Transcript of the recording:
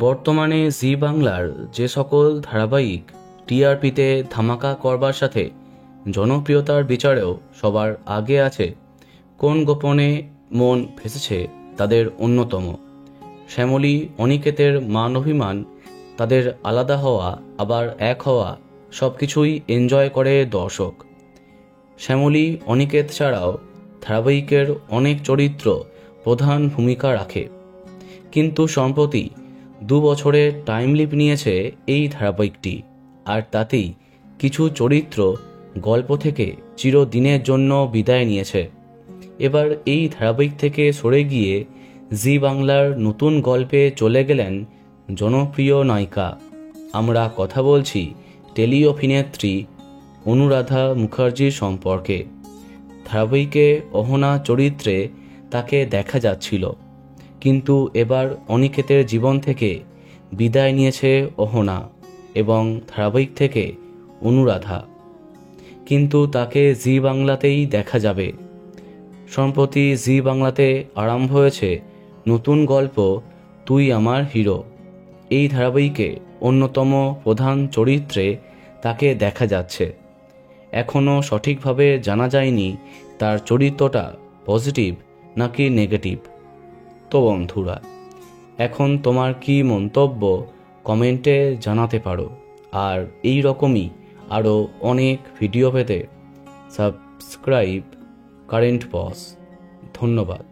বর্তমানে জি বাংলার যে সকল ধারাবাহিক টিআরপিতে ধামাকা করবার সাথে জনপ্রিয়তার বিচারেও সবার আগে আছে, কোন গোপনে মন ভেসেছে তাদের অন্যতম। শ্যামলী অনিকেতের মান অভিমান, তাদের আলাদা হওয়া আবার এক হওয়া সব কিছুই এনজয় করে দর্শক। শ্যামলী অনিকেত ছাড়াও ধারাবাহিকের অনেক চরিত্র প্রধান ভূমিকা রাখে, কিন্তু সম্প্রতি 2 বছরের টাইম লিপ নিয়েছে এই ধারাবাহিকটি, আর তাতেই কিছু চরিত্র গল্প থেকে চিরদিনের জন্য বিদায় নিয়েছে। এবার এই ধারাবাহিক থেকে সরে গিয়ে জি বাংলার নতুন গল্পে চলে গেলেন জনপ্রিয় নায়িকা। আমরা কথা বলছি টেলি অভিনেত্রী অনুরাধা মুখার্জির সম্পর্কে। ধারাবাহিকে অহনা চরিত্রে তাকে দেখা যাচ্ছিল, কিন্তু এবার অনিকেতের জীবন থেকে বিদায় নিয়েছে অহনা এবং ধারাবাহিক থেকে অনুরাধা, কিন্তু তাকে জি বাংলাতেই দেখা যাবে। সম্প্রতি জি বাংলাতে আরম্ভ হয়েছে নতুন গল্প তুই আমার হিরো। এই ধারাবাহিকে অন্যতম প্রধান চরিত্রে তাকে দেখা যাচ্ছে। এখনও সঠিকভাবে জানা যায়নি তার চরিত্রটা পজিটিভ নাকি নেগেটিভ। তো বন্ধুরা, এখন তোমার কি মন্তব্য কমেন্টে জানাতে পারো, আর এই রকমই আরও অনেক ভিডিও পেতে সাবস্ক্রাইব কারেন্ট বস। ধন্যবাদ।